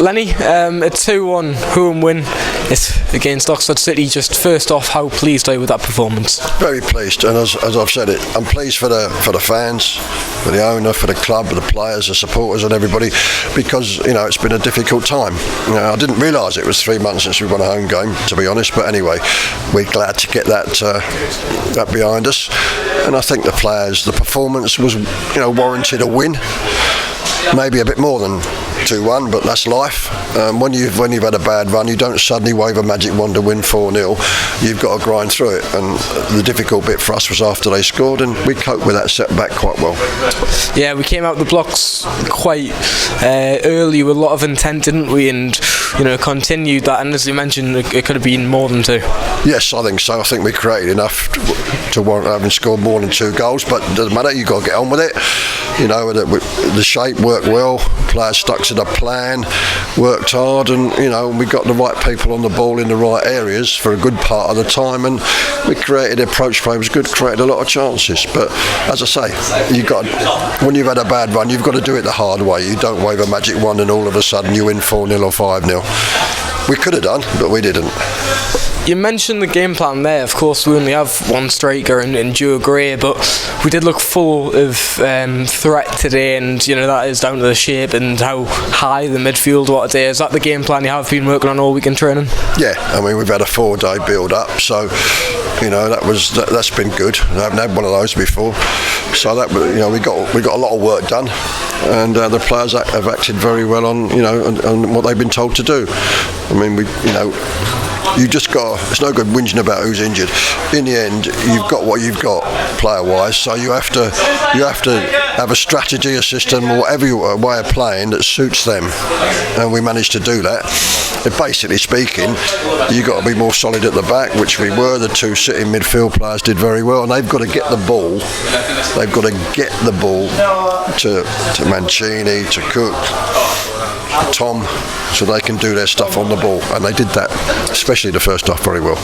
Lennie, a 2-1 home win against Oxford City. Just first off, how pleased are you with that performance? Very pleased, and as I've said it, I'm pleased for the fans, for the owner, for the club, for the players, the supporters and everybody, because it's been a difficult time. I didn't realise it was 3 months since we won a home game, to be honest, but anyway, we're glad to get that behind us. And I think the players, the performance was warranted a win, maybe a bit more than 2-1, but that's life. When you've had a bad run, you don't suddenly wave a magic wand to win 4-0. You've got to grind through it, and the difficult bit for us was after they scored, and we coped with that setback quite well. Yeah, we came out the blocks quite early with a lot of intent, didn't we? And continued that, and as you mentioned, it could have been more than 2. Yes, I think so. I think we created enough to warrant having scored more than 2 goals, but it doesn't matter, you've got to get on with it. The shape worked well, players stuck to the plan, worked hard, and we got the right people on the ball in the right areas for a good part of the time, and we created, the approach play was good, created a lot of chances. But as I say, when you've had a bad run, you've got to do it the hard way. You don't wave a magic wand and all of a sudden you win 4-0 or 5-0. We could have done, but we didn't. You mentioned the game plan there. Of course, we only have one striker in Joe Gray, but we did look full of threat today, and that is down to the shape and how high the midfield was today. Is that the game plan you have been working on all week in training? Yeah, I mean, we've had a 4-day build-up, so that's been good. I haven't had one of those before, so that we got a lot of work done, and the players have acted very well on on what they've been told to do. I mean, you just got. It's no good whinging about who's injured. In the end, you've got what you've got player-wise, so you have to have a strategy, a system, or whatever way of playing that suits them, and we managed to do that. But basically speaking, you've got to be more solid at the back, which we were. The 2 sitting midfield players did very well, and they've got to get the ball. They've got to get the ball to Mancini, to Cook, Tom, so they can do their stuff on the ball, and they did that, especially the first half, very well.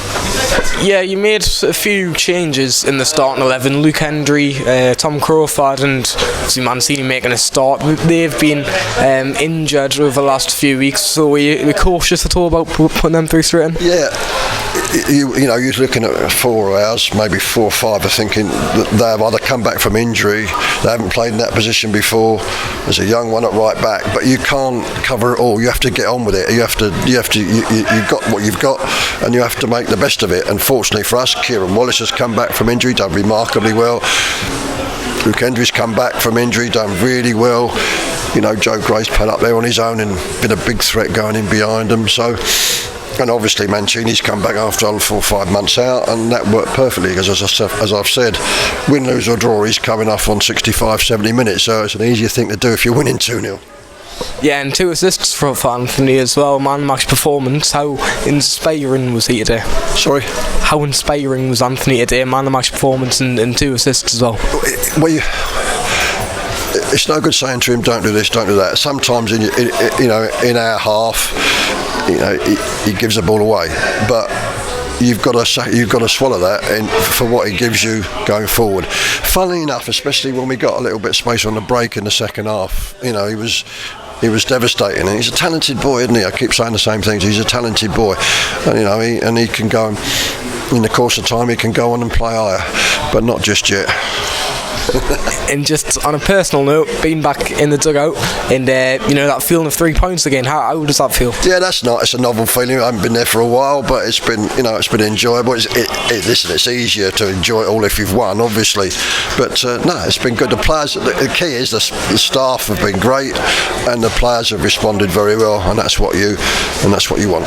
Yeah, you made a few changes in the starting 11. Luke Hendry, Tom Crawford and Mancini making a start. They've been injured over the last few weeks, so we're cautious at all about putting them through straight in? Yeah, you're looking at 4 hours, maybe 4 or 5 are thinking that they have either come back from injury, they haven't played in that position before. There's a young one at right back, but you can't cover it all. You have to get on with it. You've got what you've got, and you have to make the best of it. Unfortunately for us, Kieran Wallace has come back from injury, done remarkably well. Luke Hendry's come back from injury, done really well. Joe Gray's played up there on his own and been a big threat going in behind them. So, and obviously Mancini's come back after 4 or 5 months out, and that worked perfectly because, as I've said, win, lose or draw, he's coming off on 65, 70 minutes, so it's an easier thing to do if you're winning 2-0. Yeah, and 2 assists for Anthony as well. Man-match performance. How inspiring was he today? Sorry? How inspiring was Anthony today? Man-match performance and 2 assists as well. Well, it's no good saying to him, don't do this, don't do that. Sometimes in our half, he gives the ball away, but you've got to swallow that for what he gives you going forward. Funnily enough, especially when we got a little bit of space on the break in the second half, he was devastating, and he's a talented boy, isn't he? I keep saying the same things. He's a talented boy, and he can go in the course of time. He can go on and play higher, but not just yet. And just on a personal note, being back in the dugout and that feeling of 3 points again, how does that feel? Yeah, that's nice. It's a novel feeling. I haven't been there for a while, but it's been enjoyable. Listen, it's easier to enjoy it all if you've won, obviously, but no, it's been good. The players, the key is the staff have been great, and the players have responded very well, and that's what you want.